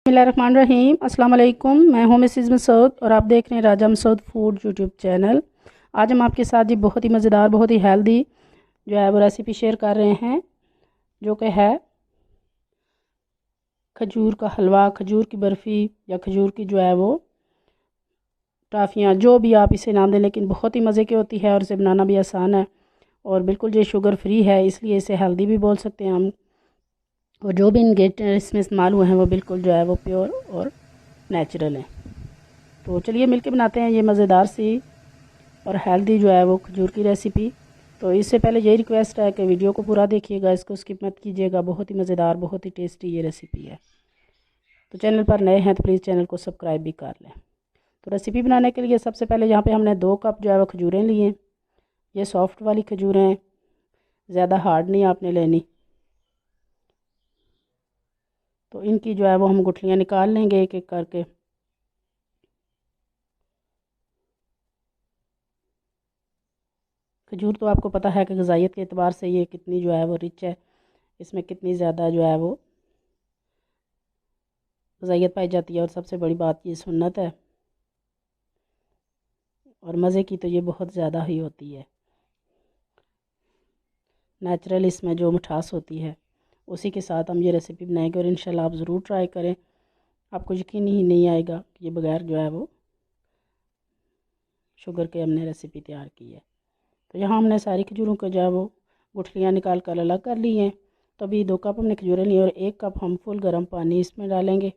बिस्मिल्लाहिर्रहमानिर्रहीम। अस्सलाम वालेकुम। मैं हूं मिसिज़ मसूद और आप देख रहे हैं राजा मसूद फूड यूट्यूब चैनल। आज हम आपके साथ जी बहुत ही मज़ेदार, बहुत ही हेल्दी जो है वो रेसिपी शेयर कर रहे हैं, जो कि है खजूर का हलवा, खजूर की बर्फ़ी या खजूर की जो है वो टाफ़ियाँ, जो भी आप इसे नाम दें, लेकिन बहुत ही मज़े की होती है और इसे बनाना भी आसान है और बिल्कुल ये शुगर फ्री है, इसलिए इसे हेल्दी भी बोल सकते हैं हम। और जो भी इंग्रेडिएंट्स इसमें इस्तेमाल हुए हैं वो बिल्कुल जो है वो प्योर और नेचुरल हैं। तो चलिए मिलके बनाते हैं ये मज़ेदार सी और हेल्दी जो है वो खजूर की रेसिपी। तो इससे पहले यही रिक्वेस्ट है कि वीडियो को पूरा देखिएगा, इसको स्किप मत कीजिएगा। बहुत ही मज़ेदार, बहुत ही टेस्टी ये रेसिपी है। तो चैनल पर नए हैं तो प्लीज़ चैनल को सब्सक्राइब भी कर लें। तो रेसिपी बनाने के लिए सबसे पहले यहाँ पे हमने 2 कप जो है वो खजूरें लिए। ये सॉफ्ट वाली खजूरें, ज़्यादा हार्ड नहीं आपने लेनी। तो इनकी जो है वो हम गुठलियाँ निकाल लेंगे एक एक करके। खजूर तो आपको पता है कि ग़िज़ाइयत के एतबार से ये कितनी जो है वो रिच है, इसमें कितनी ज़्यादा जो है वो ग़िज़ाइयत पाई जाती है। और सबसे बड़ी बात ये सुन्नत है और मज़े की तो ये बहुत ज़्यादा ही होती है। नेचुरल इसमें जो मिठास होती है उसी के साथ हम ये रेसिपी बनाएंगे और इंशाल्लाह आप ज़रूर ट्राई करें। आपको यकीन ही नहीं आएगा कि ये बगैर जो है वो शुगर के हमने रेसिपी तैयार की है। तो यहाँ हमने सारी खजूरों को जो है वो गुठलियाँ निकाल कर अलग कर ली हैं। तो अभी 2 कप हमने खजूरें ली और 1 कप हम फुल गर्म पानी इसमें डालेंगे।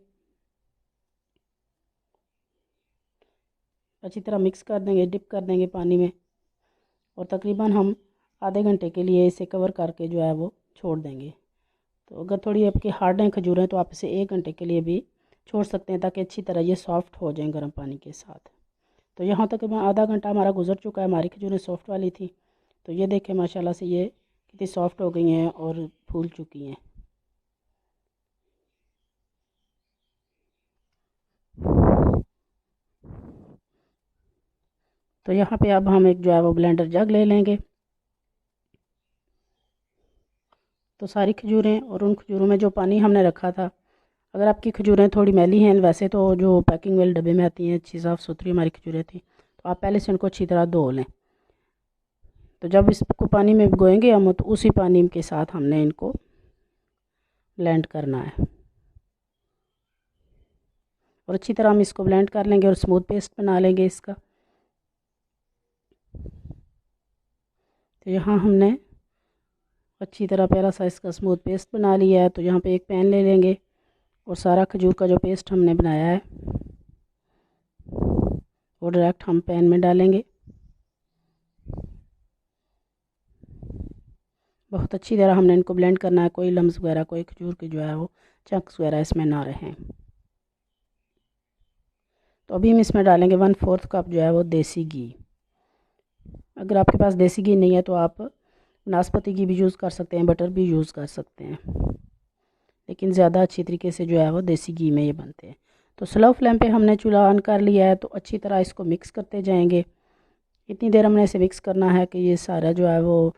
अच्छी तरह मिक्स कर देंगे, डिप कर देंगे पानी में और तकरीबन हम आधे घंटे के लिए इसे कवर करके जो है वो छोड़ देंगे। तो अगर थोड़ी आपकी हार्ड हैं खजूरें तो आप इसे 1 घंटे के लिए भी छोड़ सकते हैं, ताकि अच्छी तरह ये सॉफ़्ट हो जाएं गर्म पानी के साथ। तो यहाँ तक आधा घंटा हमारा गुजर चुका है, हमारी खजूरें सॉफ्ट वाली थी। तो ये देखें माशाल्लाह से ये कितनी सॉफ्ट हो गई हैं और फूल चुकी हैं। तो यहाँ पे अब हम एक जो है वो ब्लेंडर जग ले लेंगे। तो सारी खजूरें और उन खजूरों में जो पानी हमने रखा था, अगर आपकी खजूरें थोड़ी मैली हैं, वैसे तो जो पैकिंग वाले डब्बे में आती हैं अच्छी साफ़ सुथरी हमारी खजूरें थी, तो आप पहले से उनको अच्छी तरह धो लें। तो जब इसको पानी में भिगोएंगे हम, तो उसी पानी के साथ हमने इनको ब्लेंड करना है और अच्छी तरह हम इसको ब्लेंड कर लेंगे और स्मूथ पेस्ट बना लेंगे इसका। तो यहाँ हमने अच्छी तरह प्यारा सा इसका स्मूथ पेस्ट बना लिया है। तो यहाँ पे एक पैन ले लेंगे और सारा खजूर का जो पेस्ट हमने बनाया है वो डायरेक्ट हम पैन में डालेंगे। बहुत अच्छी तरह हमने इनको ब्लेंड करना है, कोई लम्स वगैरह, कोई खजूर के जो है वो चंक्स वगैरह इसमें ना रहें। तो अभी हम इसमें डालेंगे 1/4 कप जो है वो देसी घी। अगर आपके पास देसी घी नहीं है तो आप नाशपाती घी भी यूज़ कर सकते हैं, बटर भी यूज़ कर सकते हैं, लेकिन ज़्यादा अच्छी तरीके से जो है वो देसी घी में ये बनते हैं। तो स्लो फ्लेम पे हमने चूल्हा ऑन कर लिया है। तो अच्छी तरह इसको मिक्स करते जाएंगे। इतनी देर हमने इसे मिक्स करना है कि ये सारा जो है वो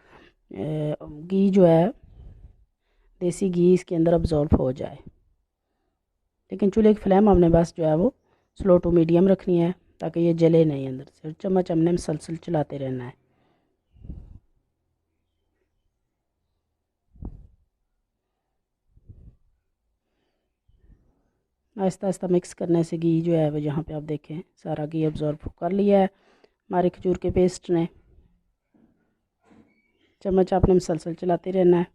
घी जो है, देसी घी इसके अंदर अब्जॉर्ब हो जाए। लेकिन चूल्हे की फ्लेम हमने बस जो है वो स्लो टू मीडियम रखनी है, ताकि ये जले नहीं अंदर से। चम्मच हमने मुसलसल चलाते रहना है। आहिस्ता आहिस्ता मिक्स करने से घी जो है वो, यहाँ पे आप देखें सारा घी अब्जॉर्ब कर लिया है हमारे खजूर के पेस्ट ने। चम्मच आपने मुसलसल चलाते रहना है।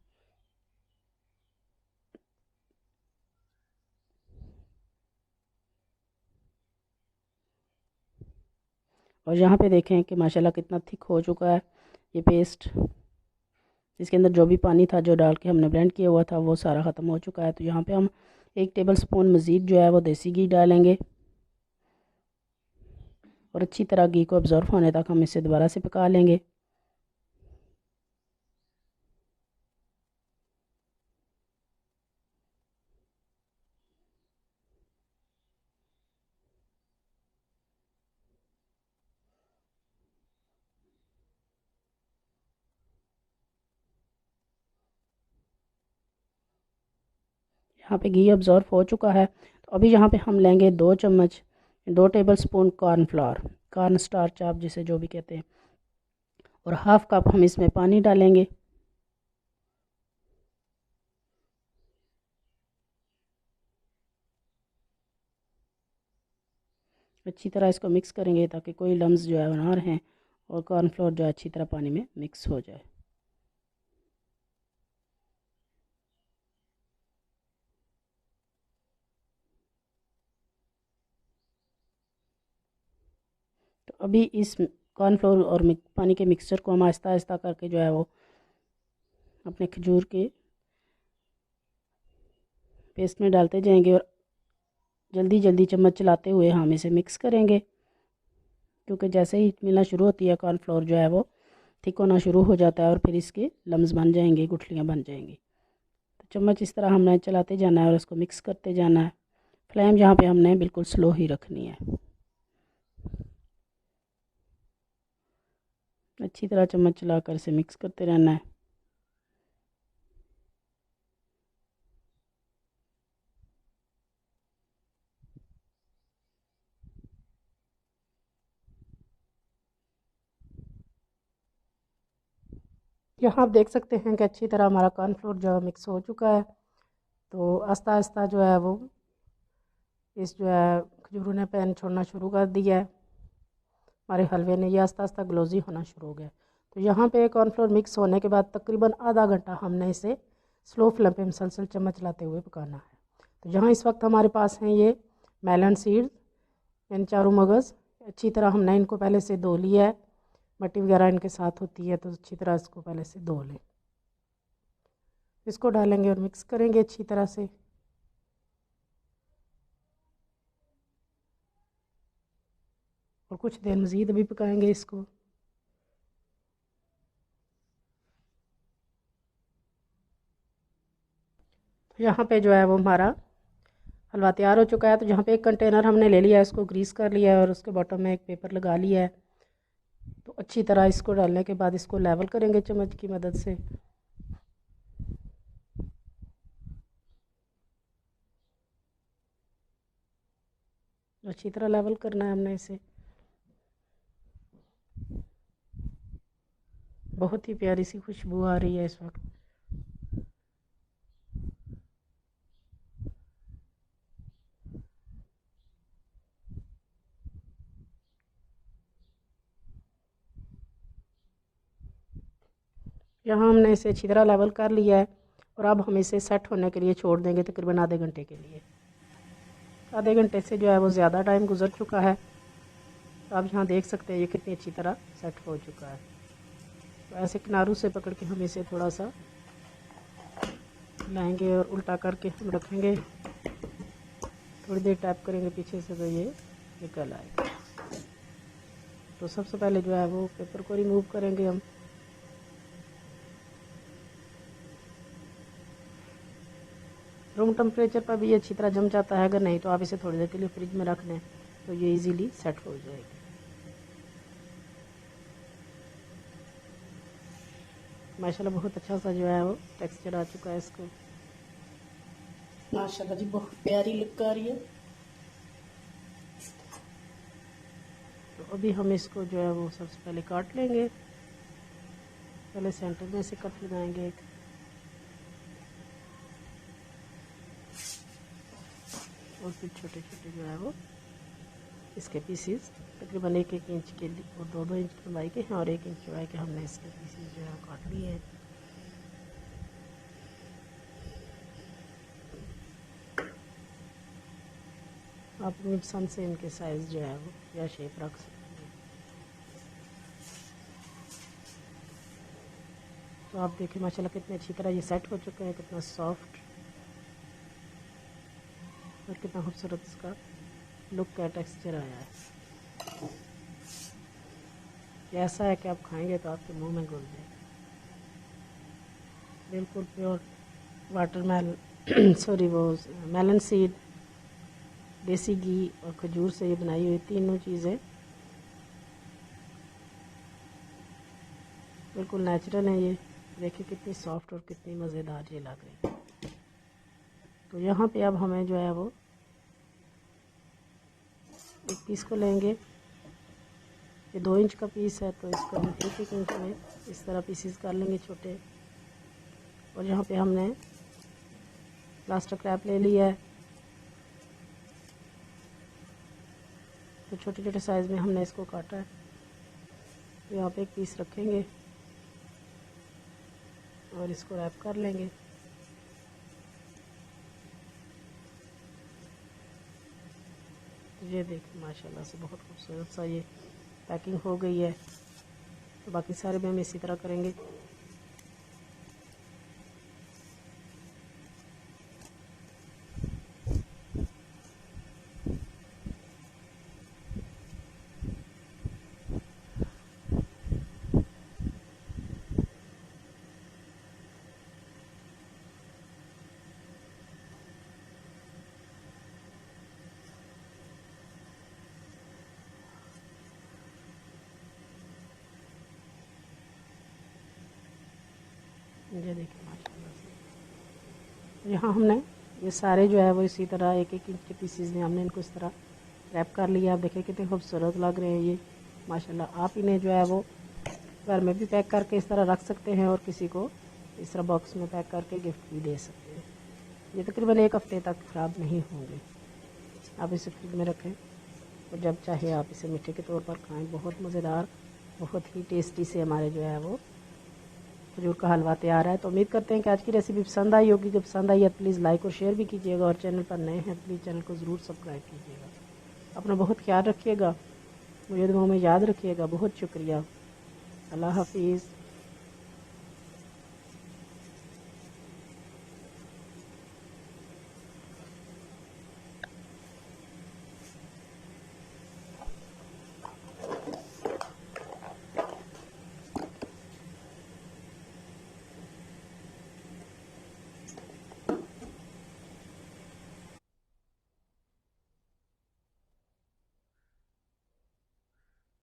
और यहाँ पे देखें कि माशाल्लाह कितना थिक हो चुका है ये पेस्ट। इसके अंदर जो भी पानी था जो डाल के हमने ब्लेंड किया हुआ था वो सारा ख़त्म हो चुका है। तो यहाँ पे हम 1 टेबल स्पून मज़ीद जो है वो देसी घी डालेंगे और अच्छी तरह घी को अब्जॉर्व होने तक हम इसे दोबारा से पका लेंगे। यहाँ पे घी अब्जॉर्व हो चुका है। तो अभी यहाँ पे हम लेंगे 2 चम्मच 2 table spoon cornflour, corn starch आप जिसे जो भी कहते हैं, और हाफ़ कप हम इसमें पानी डालेंगे। अच्छी तरह इसको मिक्स करेंगे ताकि कोई लम्स जो है ना रहें और कॉर्नफ्लोर जो है अच्छी तरह पानी में मिक्स हो जाए। तो अभी इस कॉर्नफ्लोर और पानी के मिक्सचर को हम आहिस्ता आहिस्ता करके जो है वो अपने खजूर के पेस्ट में डालते जाएंगे और जल्दी जल्दी चम्मच चलाते हुए हम इसे मिक्स करेंगे, क्योंकि जैसे ही मिलना शुरू होती है कॉर्नफ्लोर जो है वो थिक होना शुरू हो जाता है और फिर इसके लम्स बन जाएंगे, गुठलियाँ बन जाएंगी। तो चम्मच इस तरह हमने चलाते जाना है और उसको मिक्स करते जाना है। फ्लेम यहाँ पे हमने बिल्कुल स्लो ही रखनी है। अच्छी तरह चम्मच चलाकर इसे मिक्स करते रहना है। यहाँ आप देख सकते हैं कि अच्छी तरह हमारा कॉर्नफ्लोर जो है मिक्स हो चुका है। तो आस्ता आस्ता जो है वो इस जो है खजूरों ने पैन छोड़ना शुरू कर दिया है। हमारे हलवे ने ये आस्ता आस्ता ग्लोजी होना शुरू हो गया। तो यहाँ पे कॉर्नफ्लोर मिक्स होने के बाद तकरीबन आधा घंटा हमने इसे स्लो फ्लेम पे मुसलसल चम्मच चलाते हुए पकाना है। तो यहाँ इस वक्त हमारे पास हैं ये मेलन सीड, यानी चारों मगज़। अच्छी तरह हमने इनको पहले से धो लिया है, मट्टी वगैरह इनके साथ होती है, तो अच्छी तरह इसको पहले से धो लें। इसको डालेंगे और मिक्स करेंगे अच्छी तरह से। और कुछ देर मज़ीद अभी पकाएंगे इसको। तो यहाँ पे जो है वो हमारा हलवा तैयार हो चुका है। तो यहाँ पे एक कंटेनर हमने ले लिया है, इसको ग्रीस कर लिया है और उसके बॉटम में एक पेपर लगा लिया है। तो अच्छी तरह इसको डालने के बाद इसको लेवल करेंगे चम्मच की मदद से। अच्छी तरह लेवल करना है हमने इसे। बहुत ही प्यारी सी खुशबू आ रही है इस वक्त। यहाँ हमने इसे अच्छी तरह लेवल कर लिया है और अब हम इसे सेट होने के लिए छोड़ देंगे तकरीबन आधे घंटे के लिए। आधे घंटे से जो है वो ज़्यादा टाइम गुजर चुका है। तो आप यहाँ देख सकते हैं ये कितनी अच्छी तरह सेट हो चुका है। तो ऐसे किनारों से पकड़ के हम इसे थोड़ा सा लाएंगे और उल्टा करके हम रखेंगे। थोड़ी देर टैप करेंगे पीछे से तो ये निकल आएगा। तो सबसे पहले जो है वो पेपर को रिमूव करेंगे हम। रूम टेम्परेचर पर भी ये अच्छी तरह जम जाता है, अगर नहीं तो आप इसे थोड़ी देर के लिए फ्रिज में रख लें तो ये इजीली सेट हो जाएगी। माशाल्लाह बहुत अच्छा सा जो है वो टेक्सचर आ चुका है इसको। माशाल्लाह जी बहुत प्यारी लुक आ रही है। तो अभी हम इसको जो है वो सबसे पहले काट लेंगे। पहले सेंटर में से कट लगाएंगे एक, और फिर छोटे छोटे जो है वो इसके पीसीस तकरीबन 1-1 इंच के लिए और 2-2 इंच लंबाई के हैं और 1 इंच चौड़ाई के हमने इसके पीसीस जो है काट लिए हैं। आप अपनी पसंद से इनके साइज़ जो है वो या शेप रख सकते हैं। तो आप देखें माशाल्लाह कितनी अच्छी तरह ये सेट हो चुके हैं, कितना सॉफ्ट और कितना खूबसूरत इसका लुक का टेक्सचर आया है। ये ऐसा है कि आप खाएंगे तो आपके मुंह में घुल जाएगा। बिल्कुल प्योर वाटरमेलन सॉरी वो मेलन सीड, देसी घी और खजूर से ये बनाई हुई तीनों चीज़ें बिल्कुल नेचुरल हैं। ये देखिए कितनी सॉफ्ट और कितनी मज़ेदार ये लग रही है। तो यहाँ पे अब हमें जो है वो एक पीस को लेंगे, ये 2 इंच का पीस है तो इसको हम 1-1 इंच में इस तरह पीसेस कर लेंगे छोटे। और यहाँ पे हमने प्लास्टर क्रैप ले लिया है, तो छोटे छोटे साइज़ में हमने इसको काटा है। तो यहाँ पे एक पीस रखेंगे और इसको रैप कर लेंगे। ये देखिए माशाल्लाह से बहुत खूबसूरत सा ये पैकिंग हो गई है। तो बाकी सारे भी हम इसी तरह करेंगे। ये देखिए माशाल्लाह से यहाँ हमने ये सारे जो है वो इसी तरह 1-1 इंच के पीसीज में हमने इनको इस तरह रैप कर लिया। आप देखिए कितने खूबसूरत लग रहे हैं ये माशाल्लाह। आप इन्हें जो है वो घर में भी पैक करके इस तरह रख सकते हैं और किसी को इस तरह बॉक्स में पैक करके गिफ्ट भी दे सकते हैं। ये तकरीबन 1 हफ्ते तक ख़राब नहीं होंगे। आप इसे फ्रिज में रखें और जब चाहे आप इसे मीठे के तौर पर खाएं। बहुत मज़ेदार, बहुत ही टेस्टी से हमारे जो है वो खजूर का हलवा तैयार है। तो उम्मीद करते हैं कि आज की रेसिपी पसंद आई होगी। जब पसंद आई है प्लीज़ लाइक और शेयर भी कीजिएगा, और चैनल पर नए हैं प्लीज़ चैनल को ज़रूर सब्सक्राइब कीजिएगा। अपना बहुत ख्याल रखिएगा, मुझे दुआओं में याद रखिएगा। बहुत शुक्रिया। अल्लाह हाफिज़।